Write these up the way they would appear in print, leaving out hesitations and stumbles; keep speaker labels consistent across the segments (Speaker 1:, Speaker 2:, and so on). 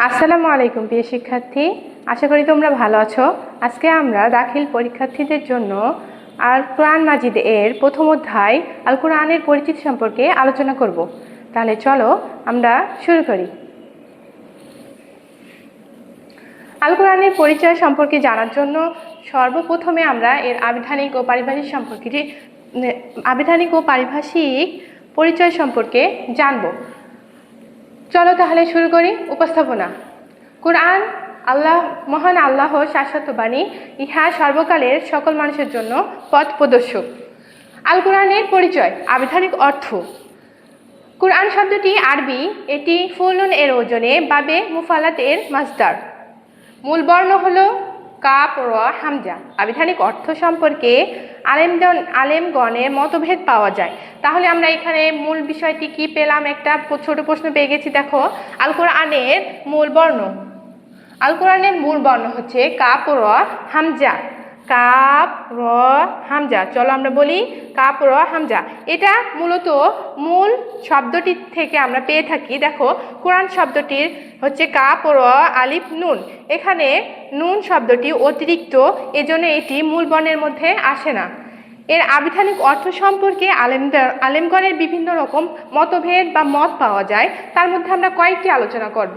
Speaker 1: আসসালামু আলাইকুম প্রিয় শিক্ষার্থী, আশা করি তোমরা ভালো আছো। আজকে আমরা দাখিল পরীক্ষার্থীদের জন্য আল কোরআন মাজিদ এর প্রথম অধ্যায় আল কোরআনের পরিচিতি সম্পর্কে আলোচনা করব। তাহলে চলো আমরা শুরু করি। আল কোরআনের পরিচয় সম্পর্কে জানার জন্য সর্বপ্রথমে আমরা এর আবিধানিক ও পারিভাষিক পরিচয় সম্পর্কে জানব। চলো তাহলে শুরু করি। উপস্থাপনা। কোরআন মহান আল্লাহর শাশ্বত বাণী, ইহা সর্বকালের সকল মানুষের জন্য পথ প্রদর্শক। আল কোরআনের পরিচয়। আবিধানিক অর্থ। কোরআন শব্দটি আরবি, এটি ফুলুন এর ওজনে বাবে মুফালাত এর মাসদার। মূল বর্ণ হলো কাফ র হামজা। আবিধানিক অর্থ সম্পর্কে আলেমগণের মতভেদ পাওয়া যায়। তাহলে আমরা এখানে মূল বিষয়টি কি পেলাম? একটা ছোট প্রশ্ন পেয়ে গেছি। দেখো, আল কোরআনের মূল বর্ণ। আল কোরআনের মূল বর্ণ হচ্ছে কাফ র হামজা। কাফ র হামজা। চলো আমরা বলি কাফ র হামজা। এটা মূলত মূল শব্দটি থেকে আমরা পেয়ে থাকি। দেখো, কোরআন শব্দটির হচ্ছে কাফ র আলিফ নুন। এখানে নুন শব্দটি অতিরিক্ত, এজন্য এটি মূল বর্ণের মধ্যে আসে না। এর আবিধানিক অর্থ সম্পর্কে আলেমগণের বিভিন্ন রকম মতভেদ বা মত পাওয়া যায়। তার মধ্যে আমরা কয়েকটি আলোচনা করব।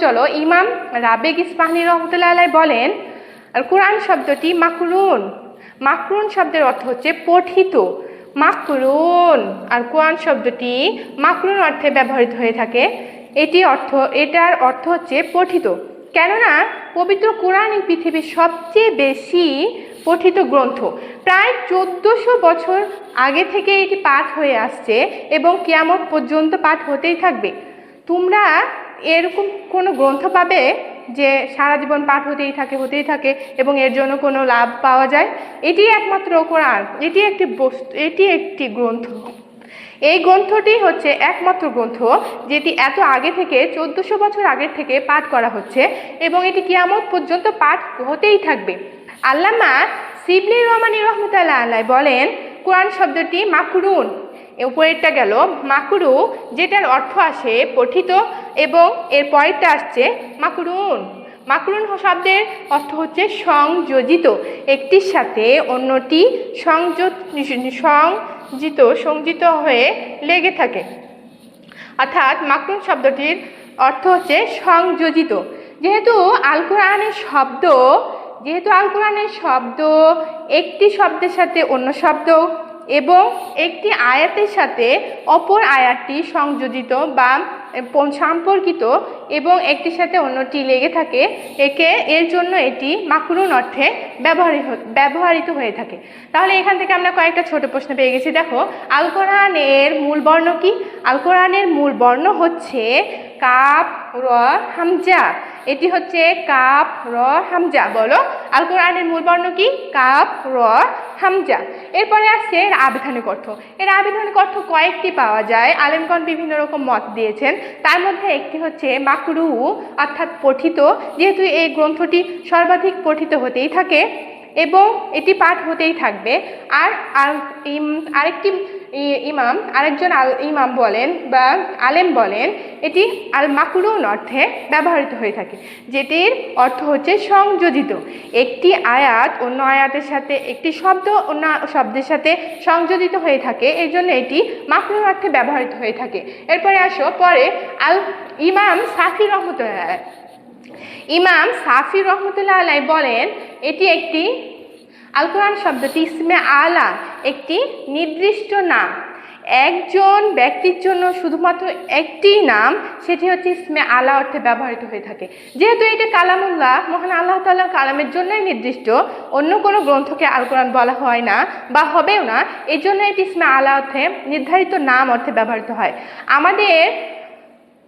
Speaker 1: চলো। ইমাম রাবেগ ইস্পাহানী রহমতুল্লাহ আলাইহি বলেন, আর কোরআন শব্দটি মাকরুন। মাকরুন শব্দের অর্থ হচ্ছে পঠিত। মাকরুন। আর কোরআন শব্দটি মাকরুন অর্থে ব্যবহৃত হয়ে থাকে। এটার অর্থ হচ্ছে পঠিত। কেননা পবিত্র কোরআন এই পৃথিবীর সবচেয়ে বেশি পঠিত গ্রন্থ। প্রায় 1400 বছর আগে থেকে এটি পাঠ হয়ে আসছে এবং কিয়ামত পর্যন্ত পাঠ হতেই থাকবে। তোমরা এরকম কোনো গ্রন্থ পাবে যে সারা জীবন পাঠ হতেই থাকে এবং এর জন্য কোনো লাভ পাওয়া যায়? এটি একমাত্র কোরআন। এটি একটি গ্রন্থ। এই গ্রন্থটি হচ্ছে একমাত্র গ্রন্থ যেটি এত আগে থেকে 1400 বছর আগের থেকে পাঠ করা হচ্ছে এবং এটি কিয়ামত পর্যন্ত পাঠ হতেই থাকবে। আল্লামা শিবলি রহমানী রহমতুল্লাহ আলাইহি বলেন, কোরআন শব্দটি মাকরুন। উপরেরটা গেল মাকরু, যেটার অর্থ আসে পঠিত, এবং এর পরেরটা আসছে মাকরুন। মাকরুন শব্দের অর্থ হচ্ছে সংযোজিত। একটির সাথে অন্যটি সংযোজিত হয়ে লেগে থাকে। অর্থাৎ মাকরুন শব্দটির অর্থ হচ্ছে সংযোজিত। যেহেতু আল কোরআনের শব্দ একটি শব্দের সাথে অন্য শব্দ এবং একটি আয়াতের সাথে অপর আয়াতটি সংযোজিত বা সম্পর্কিত এবং একটির সাথে অন্যটি লেগে থাকে, এর জন্য এটি মাকরুন অর্থে ব্যবহৃত হয়ে থাকে। তাহলে এখান থেকে আমরা কয়েকটা ছোট প্রশ্ন পেয়ে গেছি। দেখো, আল কোরআনের মূল বর্ণ কি? আল কোরআনের মূল বর্ণ হচ্ছে কাফ র হামজা। এটি হচ্ছে কাফ র হামজা। বলো, আল কোরআনের মূল বর্ণ কি? কাফ র হামজা। এরপরে আসছে এর আবিধানিক অর্থ। এর আবিধানিক অর্থ কয়েকটি পাওয়া যায়। আলেমগণ বিভিন্ন রকম মত দিয়েছেন। তার মধ্যে একটি হচ্ছে মাকরু, অর্থাৎ পঠিত। যেহেতু এই গ্রন্থটি সর্বাধিক পঠিত হতেই থাকে এবং এটি পাঠ হতেই থাকবে। আরেকজন ইমাম বলেন বা আলেম বলেন, এটি আল মাকরুন অর্থে ব্যবহৃত হয়ে থাকে, যেটির অর্থ হচ্ছে সংযোজিত। একটি আয়াত অন্য আয়াতের সাথে, একটি শব্দ অন্য শব্দের সাথে সংযোজিত হয়ে থাকে, এই জন্য এটি মাকরুন অর্থে ব্যবহৃত হয়ে থাকে। এরপরে পরে ইমাম সাফি রহমতুল্লাহ আলাইহি বলেন, আল কোরআন শব্দটি ইসমে আলা, একটি নির্দিষ্ট নাম। একজন ব্যক্তির জন্য শুধুমাত্র একটি নাম, সেটি হচ্ছে ইসমে আলা অর্থে ব্যবহৃত হয়ে থাকে। যেহেতু এটা কালামুল্লাহ, মহান আল্লাহ তাআলার কালামের জন্যই নির্দিষ্ট, অন্য কোনো গ্রন্থকে আল কোরআন বলা হয় না বা হবেও না, এই জন্য এটি ইসমে আলা অর্থে নির্ধারিত নাম অর্থে ব্যবহৃত হয়। আমাদের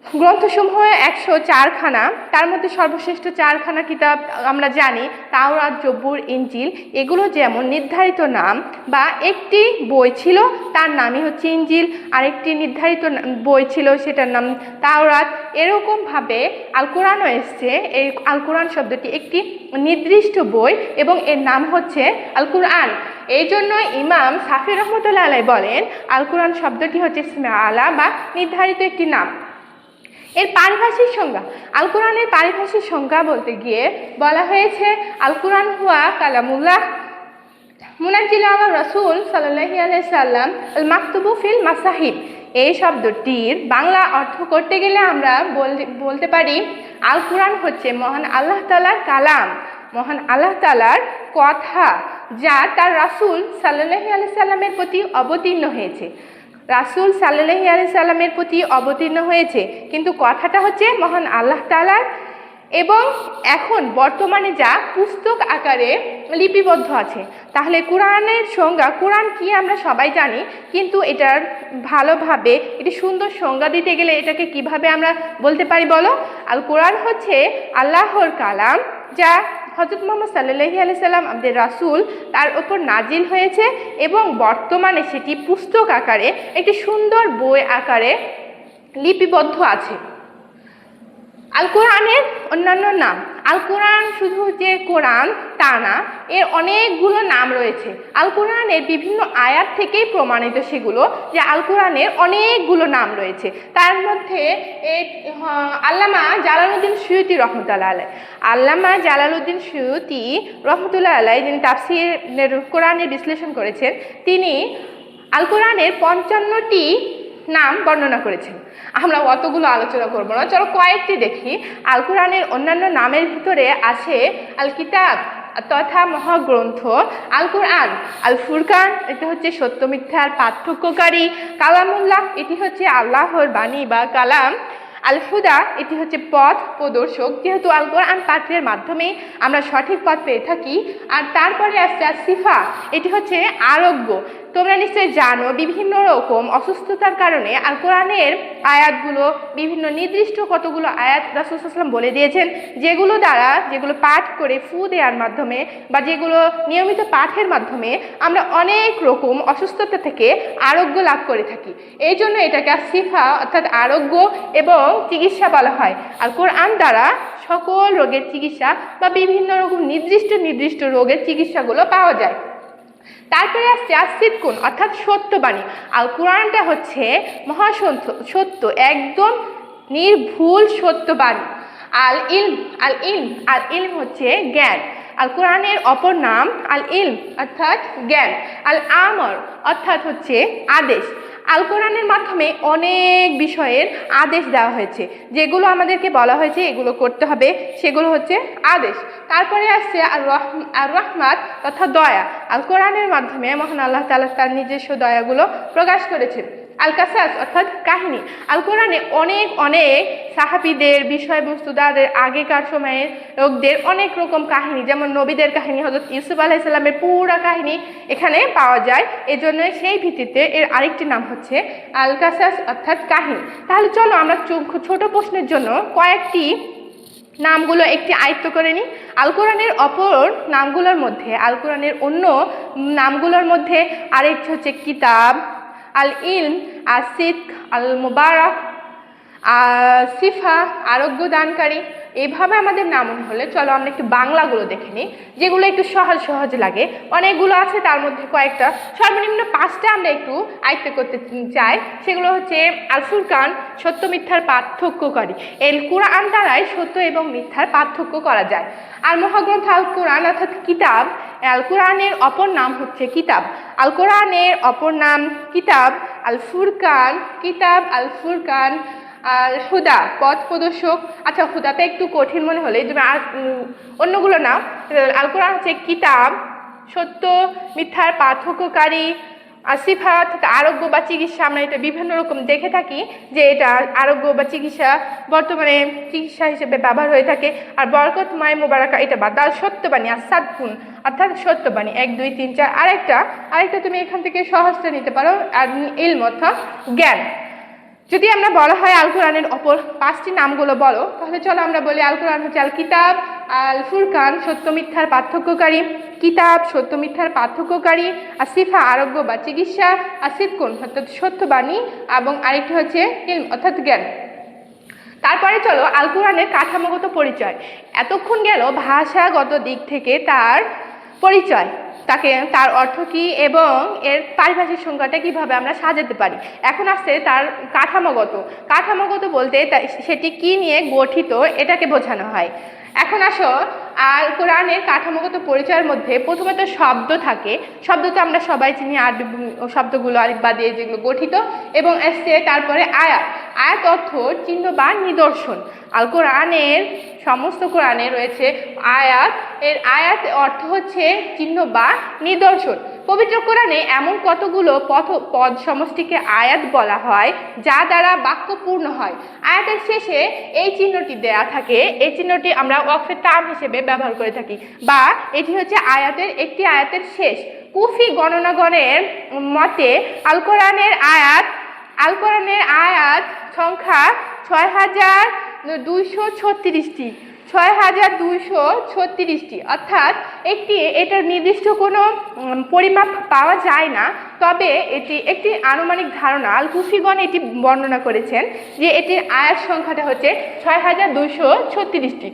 Speaker 1: গ্রন্থসমূহ 104খানা। তার মধ্যে সর্বশ্রেষ্ঠ 4খানা কিতাব আমরা জানি, তাওরাত, জবুর, ইনজিল। এগুলো যেমন নির্ধারিত নাম, বা একটি বই ছিল তার নামই হচ্ছে ইনজিল, আরেকটি নির্ধারিত বই ছিল সেটার নাম তাওরাত। এরকমভাবে আল কোরআনও এসছে। এই আল কোরআন শব্দটি একটি নির্দিষ্ট বই এবং এর নাম হচ্ছে আল কোরআন। এই জন্য ইমাম সাফি রহমতুল্লাহ আলাইহি বলেন, আল কোরআন শব্দটি হচ্ছে ইসমে আলা বা নির্ধারিত একটি নাম। এর পারিভাষিক সংজ্ঞা, আল কোরআনের পারিভাষিক সংজ্ঞা বলতে গিয়ে বলা হয়েছে আল কোরআন হুয়া কালামুল্লাহ মুনাজ্জিল আলা রাসূল সাল্লাল্লাহু আলাইহি সাল্লাম আল মাকতুবু ফিল মাসাহিব। এই শব্দটির বাংলা অর্থ করতে গেলে আমরা বলতে পারি আল কোরআন হচ্ছে মহান আল্লাহ তাআলার কালাম, মহান আল্লাহ তাআলার কথা, যা তার রাসূল সাল্লাল্লাহু আলাইহি সাল্লামের প্রতি অবতীর্ণ হয়েছে। রাসূল সাল্লাল্লাহু আলাইহি সাল্লামের প্রতি অবতীর্ণ হয়েছে, কিন্তু কথাটা হচ্ছে মহান আল্লাহ তাআলার, এবং এখন বর্তমানে যা পুস্তক আকারে লিপিবদ্ধ আছে। তাহলে কোরআনের সংজ্ঞা, কোরআন কি আমরা সবাই জানি, কিন্তু এটার ভালোভাবে এটি সুন্দর সংজ্ঞা দিতে গেলে এটাকে কিভাবে আমরা বলতে পারি বলো? আল কোরআন হচ্ছে আল্লাহর কালাম, যা হযরত মুহাম্মদ সাল্লাল্লাহু আলাইহি সাল্লাম আমাদের রাসূল তার উপর নাজিল হয়েছে, এবং বর্তমানে সেটি পুস্তক আকারে একটি সুন্দর বই আকারে লিপিবদ্ধ আছে। আল কোরআনের অন্যান্য নাম, আল কোরআন শুধু যে কোরআন তা না, এর অনেকগুলো নাম রয়েছে। আল কোরআনের বিভিন্ন আয়াত থেকেই প্রমাণিত সেগুলো যে আল কোরআনের অনেকগুলো নাম রয়েছে। তার মধ্যে আল্লামা জালালউদ্দিন সুয়ুতী রহমতুল্লাহ আলাইহি, আল্লামা জালালউদ্দিন সুয়ুতী রহমতুল্লাহ আলাইহি, যিনি তাফসীরের কোরআনের বিশ্লেষণ করেছেন, তিনি আল কোরআনের 55টি নাম বর্ণনা করেছেন। আমরা অতগুলো আলোচনা করব না, চলো কয়েকটি দেখি। আল কোরআনের অন্যান্য নামের ভিতরে আছে আল কিতাব তথা মহাগ্রন্থ, আল কোরআন, আল ফুরকান এটি হচ্ছে সত্য মিথ্যার পার্থক্যকারী, কালামুল্লাহ এটি হচ্ছে আল্লাহর বাণী বা কালাম, আল হুদা এটি হচ্ছে পথ প্রদর্শক, যেহেতু আল কোরআন পাঠের মাধ্যমে আমরা সঠিক পথ পেয়ে থাকি। আর তারপরে আসছে সিফা, এটি হচ্ছে আরোগ্য। তোমরা নিশ্চয়ই জানো বিভিন্ন রকম অসুস্থতার কারণে আল কোরআনের আয়াতগুলো বিভিন্ন নির্দিষ্ট কতগুলো আয়াত রাসূল সাল্লাল্লাহু আলাইহি ওয়াসাল্লাম বলে দিয়েছেন, যেগুলো দ্বারা, যেগুলো পাঠ করে ফু দেওয়ার মাধ্যমে বা যেগুলো নিয়মিত পাঠের মাধ্যমে আমরা অনেক রকম অসুস্থতা থেকে আরোগ্য লাভ করে থাকি। এই জন্য এটাকে সিফা অর্থাৎ আরোগ্য এবং চিকিৎসা বলা হয়। আর কোরআন দ্বারা সকল রোগের চিকিৎসা বা বিভিন্ন রকম নির্দিষ্ট রোগের চিকিৎসাগুলো পাওয়া যায়। তারপরে আসছে আসিদকুন অর্থাৎ সত্যবাণী। আল কোরআনটা হচ্ছে সত্য, একদম নির্ভুল সত্যবাণী। আল ইলম হচ্ছে জ্ঞান। আল কোরআনের অপর নাম আল ইলম অর্থাৎ জ্ঞান। আল আমর অর্থাৎ হচ্ছে আদেশ। আল কোরআনের মাধ্যমে অনেক বিষয়ের আদেশ দেওয়া হয়েছে, যেগুলো আমাদেরকে বলা হয়েছে এগুলো করতে হবে, সেগুলো হচ্ছে আদেশ। তারপরে আসছে আর রহমাত তথা দয়া। আল কোরআনের মাধ্যমে মহান আল্লাহ তাআলা তার নিজস্ব দয়াগুলো প্রকাশ করেছেন। আল কাসাস অর্থাৎ কাহিনী। আল কোরআনে অনেক সাহাবীদের বিষয়বস্তু, তাদের আগেকার সময়ের লোকদের অনেক রকম কাহিনী, যেমন নবীদের কাহিনী, হযরত ইউসুফ আলাইহিস সালামের পুরো কাহিনী এখানে পাওয়া যায়। এজন্য সেই ভিত্তিতে এর আরেকটি নাম হচ্ছে আল কাসাস অর্থাৎ কাহিনী। তাহলে চলো আমরা ছোট প্রশ্নের জন্য কয়েকটি নামগুলো একটি আয়ত্ত করে নিই। আল কোরআনের অপর নামগুলোর মধ্যে, আল কোরআনের অন্য নামগুলোর মধ্যে আরেকটি হচ্ছে কিতাব, আল ইলম, আর সিদক, আল মুবারক, সিফা আরোগ্য দানকারী। এইভাবে আমাদের নাম হলে চলো আমরা একটু বাংলাগুলো দেখে নিই, যেগুলো একটু সহজ লাগে। অনেকগুলো আছে, তার মধ্যে কয়েকটা সর্বনিম্ন 5টা আমরা একটু আয়ত্ত করতে চাই। সেগুলো হচ্ছে আল ফুরকান সত্য মিথ্যার পার্থক্যকারী। এই কোরআন দ্বারাই সত্য এবং মিথ্যার পার্থক্য করা যায়। আর মহাগ্রন্থ আল কোরআন অর্থাৎ কিতাব, আল কোরআনের অপর নাম হচ্ছে কিতাব। আল কোরআনের অপর নাম কিতাব, আল ফুরকান, কিতাব আল ফুরকান, আর হুদা পথ প্রদর্শক। আচ্ছা, হুদাটা একটু কঠিন মনে হলে তুমি অন্যগুলো নাও। আল কোরআন হচ্ছে কিতাব সত্য মিথ্যার পার্থক্যকারী, সিফাত আরোগ্য বা চিকিৎসা। আমরা এটা বিভিন্ন রকম দেখে থাকি যে এটা আরোগ্য বা চিকিৎসা, বর্তমানে চিকিৎসা হিসেবে ব্যবহার হয়ে থাকে। আর বরকতময় মোবারকা এটা বাদাল সত্যবাণী, আর সাদকুন অর্থাৎ সত্যবাণী। 1 2 3 4। আরেকটা তুমি এখান থেকে সহজটা নিতে পারো, আর ইলম অর্থাৎ জ্ঞান। যদি আমরা বলা হয় আল কোরআনের অপর 5টি নামগুলো বলো, তাহলে চলো আমরা বলি আল কোরআন হচ্ছে আল কিতাব, আল ফুরকান সত্য মিথ্যার পার্থক্যকারী, কিতাব সত্য মিথ্যার পার্থক্যকারী, আর সিফা আরোগ্য বা চিকিৎসা, আর সিদকুন অর্থাৎ সত্যবাণী, এবং আরেকটি হচ্ছে ইলম অর্থাৎ জ্ঞান। তারপরে চলো আল কোরআনের কাঠামোগত পরিচয়। এতক্ষণ গেল ভাষাগত দিক থেকে তার পরিচয়। তাকে তার অর্থ কী এবং এর পারিভাষিক সংজ্ঞাটা কীভাবে আমরা সাজাতে পারি। এখন আসছে তার কাঠামোগত বলতে সেটি কী নিয়ে গঠিত এটাকে বোঝানো হয়। এখন আসো আল কোরআনের কাঠামোগত পরিচয়ের মধ্যে প্রথমে তো শব্দ থাকে। শব্দ তো আমরা সবাই চিনি, আরবি শব্দগুলো আলিফ বা দিয়ে যেগুলো গঠিত, এবং আসছে তারপরে আয়াত অর্থ চিহ্ন বা নিদর্শন। আল কোরআনের সমস্ত কোরআনে রয়েছে আয়াত, এর আয়াত অর্থ হচ্ছে চিহ্ন বা নিদর্শন। পবিত্র কোরআনে এমন কতগুলো পদ সমষ্টিকে আয়াত বলা হয় যা দ্বারা বাক্য পূর্ণ হয়। আয়াতের শেষে এই চিহ্নটি দেয়া থাকে, এই চিহ্নটি আমরা ওয়াকফে তাম হিসেবে ব্যবহার করে থাকি, বা এটি হচ্ছে আয়াতের শেষ। কুফি গণনাগণের মতে আল কোরআনের আয়াত সংখ্যা 6236টি, 6236টি, অর্থাৎ এটার নির্দিষ্ট কোনো পরিমাপ পাওয়া যায় না, তবে এটি একটি আনুমানিক ধারণা। আল কুফিগণ এটি বর্ণনা করেছেন যে এটির আয়াত সংখ্যাটা হচ্ছে 6236টি।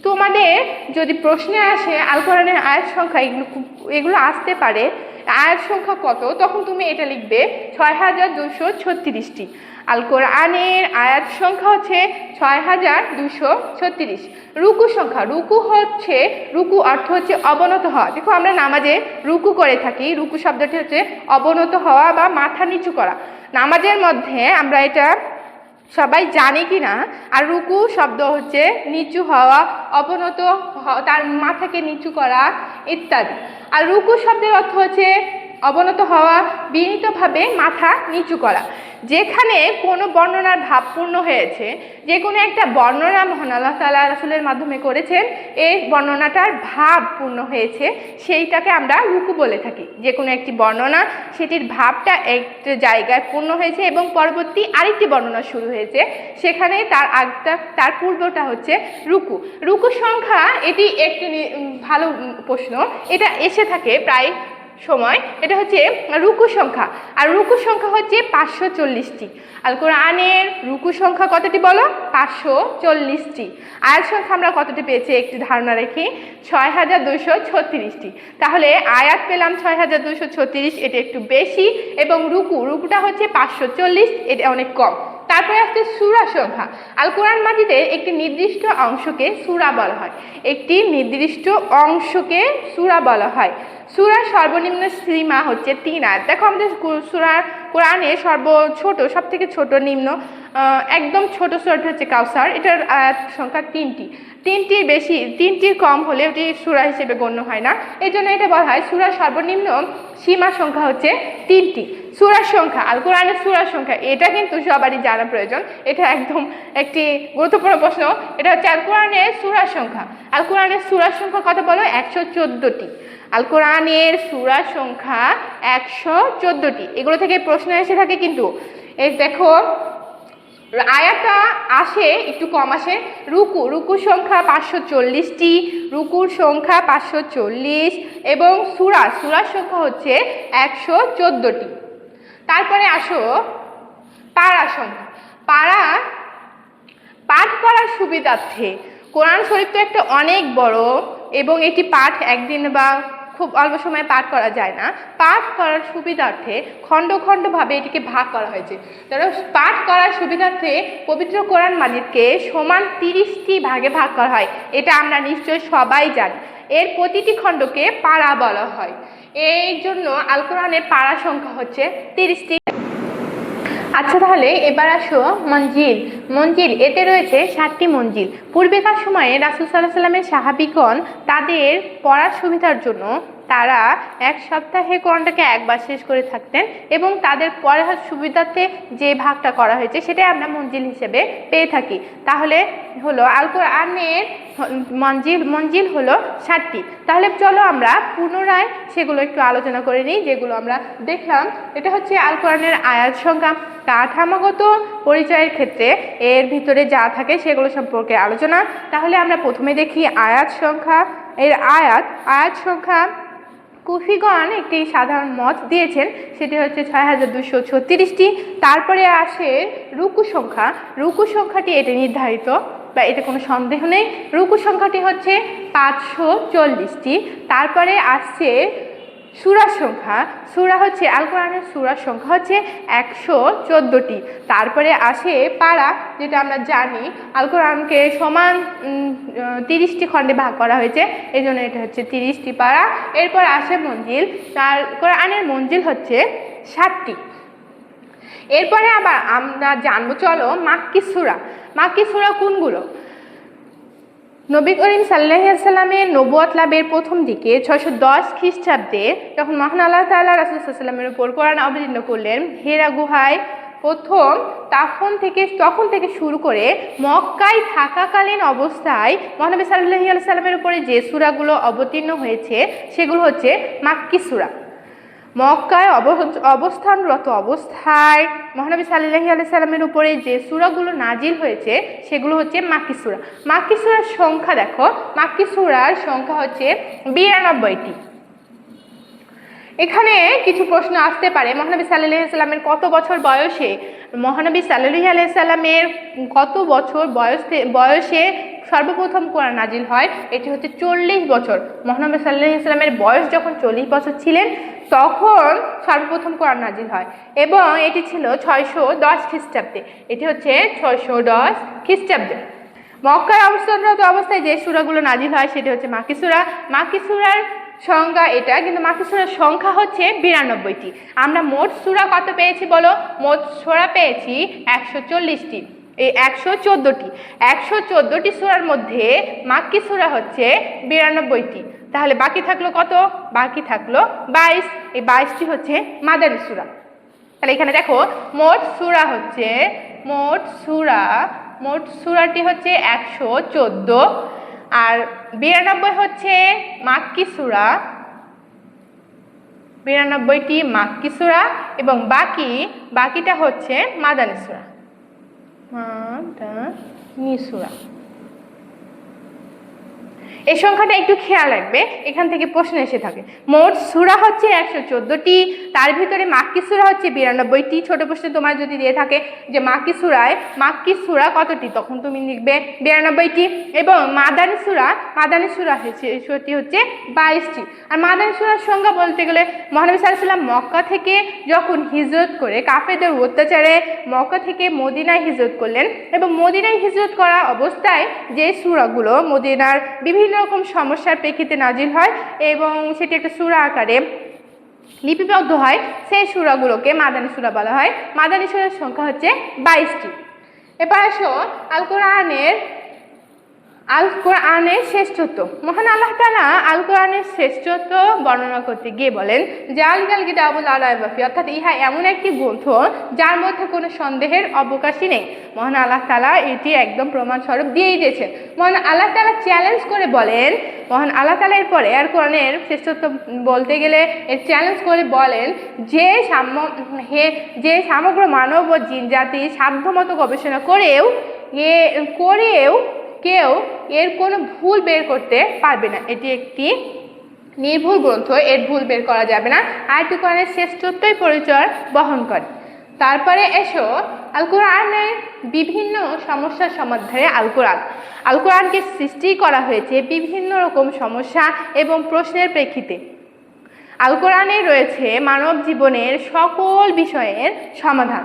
Speaker 1: তোমাদের যদি প্রশ্নে আসে আল কোরআনের আয়াত সংখ্যা, এগুলো আসতে পারে আয়াত সংখ্যা কত, তখন তুমি এটা লিখবে 6236টি। আল কোরআনের আয়াত সংখ্যা হচ্ছে 6236। রুকু সংখ্যা, রুকু অর্থ হচ্ছে অবনত হওয়া। দেখো আমরা নামাজে রুকু করে থাকি, রুকু শব্দটি হচ্ছে অবনত হওয়া বা মাথা নিচু করা। নামাজের মধ্যে আমরা এটা সবাই জানি কি না, আর রুকু শব্দ হচ্ছে নিচু হওয়া, অবনত তার মাথাকে নিচু করা ইত্যাদি। আর রুকু শব্দের অর্থ হচ্ছে অবনত হওয়া, বিনীতভাবে মাথা নিচু করা। যেখানে কোনো বর্ণনার ভাবপূর্ণ হয়েছে, যে কোনো একটা বর্ণনা মহান আল্লাহ তাআলা রাসূলের মাধ্যমে করেছেন, এই বর্ণনাটার ভাব পূর্ণ হয়েছে, সেইটাকে আমরা রুকু বলে থাকি। যে কোনো একটি বর্ণনা, সেটির ভাবটা একটা জায়গায় পূর্ণ হয়েছে এবং পরবর্তী আরেকটি বর্ণনা শুরু হয়েছে, সেখানে তার পূর্বটা হচ্ছে রুকু। রুকু সংখ্যা, এটি একটি ভালো প্রশ্ন, এটা এসে থাকে প্রায় সময়। এটা হচ্ছে রুকু সংখ্যা, আর রুকু সংখ্যা হচ্ছে 540টি। আল কোরআনের রুকু সংখ্যা কতটি বলো? 540টি। আয়াত সংখ্যা আমরা কতটি পেয়েছি একটি ধারণা রেখে, 6236টি। তাহলে আয়াত পেলাম 6236, এটা একটু বেশি, এবং রুকুটা হচ্ছে 540, এটা অনেক কম। তারপরে আসছে সূরা সংখ্যা। আল কোরআন মাজিদের একটি নির্দিষ্ট অংশকে সূরা বলা হয়, একটি নির্দিষ্ট অংশকে সূরা বলা হয়। সূরার সর্বনিম্ন সীমা হচ্ছে 3 আয়াত। দেখো আমাদের কোরআনে সব থেকে ছোট নিম্ন একদম ছোট সূরাটা হচ্ছে কাউসার, এটার আয়াত সংখ্যা 3টি। 3টির কম হলে ওটি সূরা হিসেবে গণ্য হয় না, এই জন্য এটা বলা হয় সূরার সর্বনিম্ন সীমা সংখ্যা হচ্ছে 3টি। সূরার সংখ্যা, আল কোরআনের সূরার সংখ্যা, এটা কিন্তু সবারই জানা প্রয়োজন, এটা একদম একটি গুরুত্বপূর্ণ প্রশ্ন। এটা হচ্ছে আল কোরআনের সূরার সংখ্যা। আল কোরআনের সূরার সংখ্যা কত বলো? 114টি। আল কোরআনের সূরা সংখ্যা 114টি। এগুলো থেকে প্রশ্ন এসে থাকে, কিন্তু এই দেখো আয়াতটা আসে একটু কম আসে। রুকু সংখ্যা 540টি, রুকুর সংখ্যা 540, এবং সূরার সংখ্যা হচ্ছে 114টি। তারপরে আসো পারা সংখ্যা। পাঠ করার সুবিধার্থে, কোরআন শরীফ তো একটা অনেক বড়, এবং এটি পাঠ একদিন বা খুব অল্প সময়ে পাঠ করা যায় না। পাঠ করার সুবিধার্থে খণ্ডভাবে এটিকে ভাগ করা হয়েছে। ধরো পাঠ করার সুবিধার্থে পবিত্র কোরআন মাজিদকে সমান 30টি ভাগে ভাগ করা হয়, এটা আমরা নিশ্চয়ই সবাই জানি। এর প্রতিটি খণ্ডকে পারা বলা হয়, এই জন্য আল কোরআনের পারা সংখ্যা হচ্ছে 30টি। আচ্ছা, তাহলে এবার আসো মঞ্জিল। এতে রয়েছে 7টি মঞ্জিল। পূর্বেকার সময়ে রাসূল সাল্লাল্লাহু আলাইহি ওয়াসাল্লামের সাহাবীগণ তাদের পড়ার সুবিধার জন্য তারা এক সপ্তাহে কোরআনটাকে একবার শেষ করে থাকতেন, এবং তাদের পড়ার সুবিধার্থে যে ভাগটা করা হয়েছে সেটাই আমরা মঞ্জিল হিসেবে পেয়ে থাকি। তাহলে হলো আল কোরআনের মঞ্জিল হলো 7টি। তাহলে চলো আমরা পুনরায় সেগুলো একটু আলোচনা করে নিই, যেগুলো আমরা দেখলাম। এটা হচ্ছে আল কোরআনের আয়াত সংখ্যা। কাঠামোগত পরিচয়ের ক্ষেত্রে এর ভিতরে যা থাকে সেগুলো সম্পর্কে আলোচনা। তাহলে আমরা প্রথমে দেখি আয়াত সংখ্যা। এর আয়াত সংখ্যা কুফিগণ একটি সাধারণ মত দিয়েছেন, সেটি হচ্ছে 6236টি। তারপরে আসে রুকু সংখ্যাটি এটা নির্ধারিত, বা এটা কোনো সন্দেহ নেই, রুকু সংখ্যাটি হচ্ছে 540টি। তারপরে আসছে সূরার সংখ্যা, সূরা হচ্ছে আল কোরআনের সূরার সংখ্যা হচ্ছে 114টি। তারপরে আসে পারা, যেটা আমরা জানি আল কোরআনকে সমান 30টি খণ্ডে ভাগ করা হয়েছে, এই জন্য এটা হচ্ছে 30টি পারা। এরপর আসে মঞ্জিল, তার কোরআনের মঞ্জিল হচ্ছে 7টি। এরপরে আবার আমরা জানবো, চলো মাক্কি সূরা। মাক্কি সূরা কোনগুলো? নবী করিম সাল্লাল্লাহু আলাইহি ওয়াসাল্লামের নবুয়ত লাভের প্রথম দিকে 610 খ্রিস্টাব্দে যখন মহান আল্লাহ তাআলা রাসূল সাল্লাল্লাহু আলাইহি ওয়াসাল্লামের উপর কোরআন অবতীর্ণ করলেন হেরা গুহায় প্রথম, তখন থেকে শুরু করে মক্কায় থাকাকালীন অবস্থায় মহানবী সাল্লাল্লাহু আলাইহি ওয়াসাল্লামের উপরে যে সূরাগুলো অবতীর্ণ হয়েছে সেগুলো হচ্ছে মাক্কি সূরা। মক্কায় অবস্থানরত অবস্থায় মহানবী সাল্লাল্লাহু আলাইহি সাল্লামের উপরে যে সূরাগুলো নাজিল হয়েছে সেগুলো হচ্ছে মাক্কি সূরা। মাক্কি সূরার সংখ্যা দেখো, মাক্কি সূরার সংখ্যা হচ্ছে 92টি। এখানে কিছু প্রশ্ন আসতে পারে, মহানবী সাল্লাল্লাহু আলাইহি সাল্লামের কত বছর বয়সে, মহানবী সাল্লাল্লাহু আলাইহি সাল্লামের কত বছর বয়সে সর্বপ্রথম কোরআন নাজিল হয়? এটি হচ্ছে 40 বছর। মহানবী সাল্লাল্লাহু আলাইহি সাল্লামের বয়স যখন 40 বছর ছিলেন তখন সর্বপ্রথম কোরআন নাজিল হয় এবং এটি ছিল 610 খ্রিস্টাব্দে। এটি হচ্ছে 610 খ্রিস্টাব্দে। মক্কায় অবস্থানরত অবস্থায় যে সূরাগুলো নাজিল হয় সেটি হচ্ছে মাক্কি সূরা। মাক্কি সূরার সংখ্যা এটা, কিন্তু মাক্কি সূরার সংখ্যা হচ্ছে 92টি। আমরা মোট সূরা কত পেয়েছি বলো? মোট সূরা পেয়েছি 140টি, এই 114টি। 114টি সূরার মধ্যে মাক্কি সূরা হচ্ছে 92টি। তাহলে বাকি থাকলো কত? বাকি থাকলো 22। এই 22টি হচ্ছে মাদানী সূরা। তাহলে এখানে দেখো মোট সূরাটি হচ্ছে 114, আর 92 হচ্ছে মাক্কি সূরা, 92টি মাক্কি সূরা এবং বাকিটা হচ্ছে মাদানী সূরা, মাদানী সূরা। এই সংখ্যাটা একটু খেয়াল রাখবে, এখান থেকে প্রশ্ন এসে থাকে। মোট সূরা হচ্ছে 114টি, তার ভিতরে মাক্কি সূরা হচ্ছে 92টি। ছোট প্রশ্নে তোমার যদি দিয়ে থাকে যে মাক্কি সূরা কতটি, তখন তুমি লিখবে 92টি। এবং মাদানী সূরা হচ্ছে 22টি। আর মাদানী সূরার সংখ্যা বলতে গেলে মহানবী সাল্লাল্লাহু আলাইহি ওয়াসাল্লাম মক্কা থেকে যখন হিজরত করে কাফেরদের অত্যাচারে মক্কা থেকে মদিনায় হিজরত করলেন এবং মদিনায় হিজরত করা অবস্থায় যে সূরাগুলো মদিনার বিভিন্ন রকম সমস্যার প্রেক্ষিতে নাজিল হয় এবং সেটি একটা সূরা আকারে লিপিবদ্ধ হয়, সেই সূরাগুলোকে মাদানী সূরা বলা হয়। মাদানী সূরার সংখ্যা হচ্ছে 22টি। এবার আসো আল কোরআনের শ্রেষ্ঠত্ব। মহান আল্লাহ তাআলা আল কোরআনের শ্রেষ্ঠত্ব বর্ণনা করতে গিয়ে বলেন, জালিকাল কিতাবুল লা রাইবা ফীহি, অর্থাৎ ইহা এমন একটি গ্রন্থ যার মধ্যে কোনো সন্দেহের অবকাশই নেই। মহান আল্লাহ তাআলা এটি একদম প্রমাণস্বরূপ দিয়েই দিয়েছেন। মহান আল্লাহ তাআলা চ্যালেঞ্জ করে বলেন, মহান আল্লাহ তাআলা এরপরে আর কোরআনের শ্রেষ্ঠত্ব বলতে গেলে এর চ্যালেঞ্জ করে বলেন যে সমগ্র মানব ও জিন জাতি সাধ্যমতো গবেষণা করেও কেউ এর কোনো ভুল বের করতে পারবে না। এটি একটি নির্ভুল গ্রন্থ, এর ভুল বের করা যাবে না। আয়াতুল কোরআনের শ্রেষ্ঠত্বই পরিচয় বহন করে। তারপরে এসো আল কোরআনের বিভিন্ন সমস্যার সমাধানে। আল কোরআনকে সৃষ্টি করা হয়েছে বিভিন্ন রকম সমস্যা এবং প্রশ্নের প্রেক্ষিতে। আল কোরআনে রয়েছে মানব জীবনের সকল বিষয়ের সমাধান।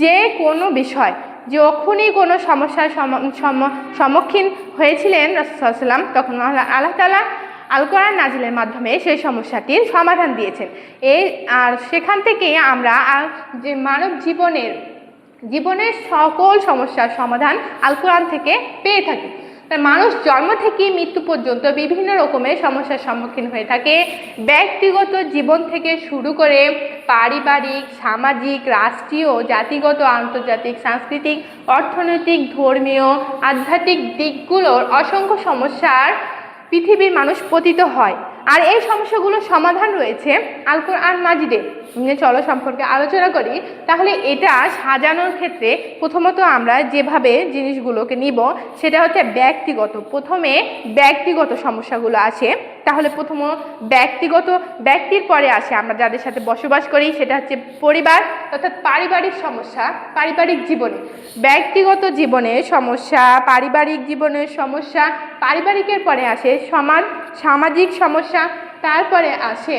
Speaker 1: যে কোনো বিষয়, যখনই কোনো সমস্যার সম্মুখীন হয়েছিলেন রাসূল সাল্লাল্লাহু আলাইহি ওয়াসাল্লাম, তখন আল্লাহ তাআলা আল কোরআন নাজিলের মাধ্যমে সেই সমস্যাটির সমাধান দিয়েছেন। আর সেখান থেকে আমরা যে মানব জীবনের সকল সমস্যার সমাধান আল কোরআন থেকে পেয়ে থাকি। মানুষ জন্ম থেকে মৃত্যু পর্যন্ত বিভিন্ন রকমের সমস্যার সম্মুখীন হয়ে থাকে। ব্যক্তিগত জীবন থেকে শুরু করে পারিবারিক, সামাজিক, রাষ্ট্রীয়, জাতিগত, আন্তর্জাতিক, সাংস্কৃতিক, অর্থনৈতিক, ধর্মীয়, আধ্যাত্মিক দিকগুলোর অসংখ্য সমস্যার পৃথিবীর মানুষ পতিত হয়। আর এই সমস্যাগুলোর সমাধান রয়েছে আল কোরআন মাজিদে। চলো সম্পর্কে আলোচনা করি। তাহলে এটা সাজানোর ক্ষেত্রে প্রথমত আমরা যেভাবে জিনিসগুলোকে নিব সেটা হচ্ছে প্রথমে ব্যক্তিগত সমস্যাগুলো আসে। তাহলে প্রথম ব্যক্তির পরে আসে আমরা যাদের সাথে বসবাস করি, সেটা হচ্ছে পরিবার, অর্থাৎ পারিবারিক সমস্যা। পারিবারিক জীবনে ব্যক্তিগত জীবনের সমস্যা, পারিবারিক জীবনের সমস্যা, পারিবারিকের পরে আসে সামাজিক সমস্যা, তারপরে আসে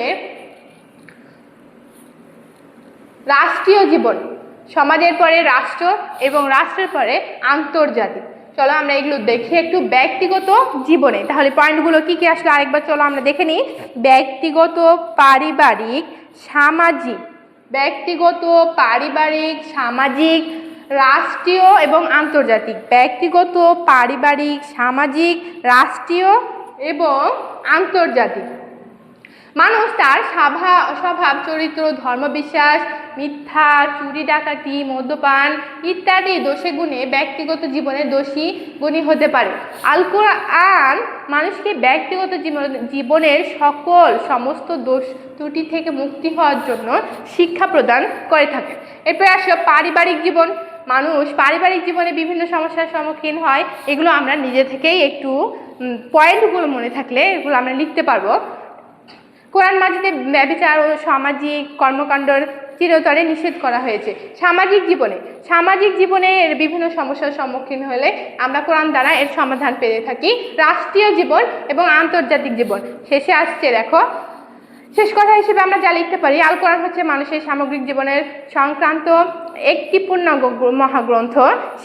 Speaker 1: রাষ্ট্রীয় জীবন, সমাজের পরে রাষ্ট্র এবং রাষ্ট্রের পরে আন্তর্জাতিক। চলো আমরা এগুলো দেখি একটু ব্যক্তিগত জীবনে। তাহলে পয়েন্টগুলো কি কি আসলে আরেকবার চলো আমরা দেখে নিই। ব্যক্তিগত, পারিবারিক, সামাজিক, ব্যক্তিগত, পারিবারিক, সামাজিক, রাষ্ট্রীয় এবং আন্তর্জাতিক। ব্যক্তিগত, পারিবারিক, সামাজিক, রাষ্ট্রীয় এবং আন্তর্জাতিক। মানুষ তার স্বভাব, চরিত্র, ধর্মবিশ্বাস, মিথ্যা, চুরি ডাকাতি, মদ্যপান ইত্যাদি দোষে গুণে ব্যক্তিগত জীবনে দোষী গুণী হতে পারে। আল কোরআন মানুষকে ব্যক্তিগত জীবনের সমস্ত দোষ ত্রুটি থেকে মুক্তি হওয়ার জন্য শিক্ষা প্রদান করে থাকে। এরপরে আসলে পারিবারিক জীবন। মানুষ পারিবারিক জীবনে বিভিন্ন সমস্যার সম্মুখীন হয়। এগুলো আমরা নিজে থেকেই একটু পয়েন্টগুলো মনে থাকলে এগুলো আমরা লিখতে পারবো। কোরআন মাজিদে ব্যভিচার ও সামাজিক কর্মকাণ্ডের চিরতরে নিষেধ করা হয়েছে। সামাজিক জীবনে এর বিভিন্ন সমস্যার সম্মুখীন হলে আমরা কোরআন দ্বারা এর সমাধান পেয়ে থাকি। রাষ্ট্রীয় জীবন এবং আন্তর্জাতিক জীবন। শেষে আসছে দেখো, শেষ কথা হিসেবে আমরা যা লিখতে পারি, আল কোরআন হচ্ছে মানুষের সামগ্রিক জীবনের সংক্রান্ত একটি পূর্ণাঙ্গ মহাগ্রন্থ।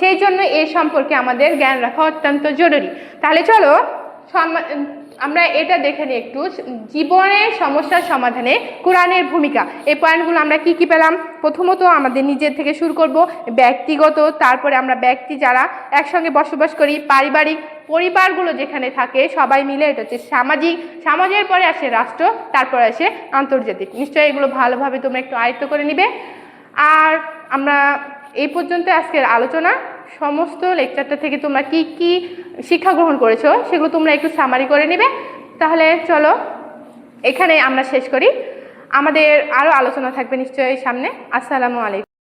Speaker 1: সেই জন্য এ সম্পর্কে আমাদের জ্ঞান রাখা অত্যন্ত জরুরি। তাহলে চলো আমরা এটা দেখে নিই একটু, জীবনের সমস্যার সমাধানে কোরআনের ভূমিকা। এই পয়েন্টগুলো আমরা কি কি পেলাম? প্রথমত আমাদের নিজের থেকে শুরু করব, ব্যক্তিগত, তারপরে আমরা ব্যক্তি যারা একসঙ্গে বসবাস করি, পারিবারিক, পরিবারগুলো যেখানে থাকে সবাই মিলে, এটা হচ্ছে সামাজিক, সমাজের পরে আসে রাষ্ট্র, তারপরে আসে আন্তর্জাতিক। নিশ্চয়ই এগুলো ভালোভাবে তোমরা একটু আয়ত্ত করে নিবে। আর আমরা এই পর্যন্ত আজকের আলোচনা, সমস্ত লেকচারটা থেকে তোমরা কি কি শিক্ষা গ্রহণ করেছো সেগুলো তোমরা একটু সামারি করে নিবে। তাহলে চলো এখানে আমরা শেষ করি, আমাদের আরও আলোচনা থাকবে নিশ্চয়ই সামনে। আসসালামু আলাইকুম।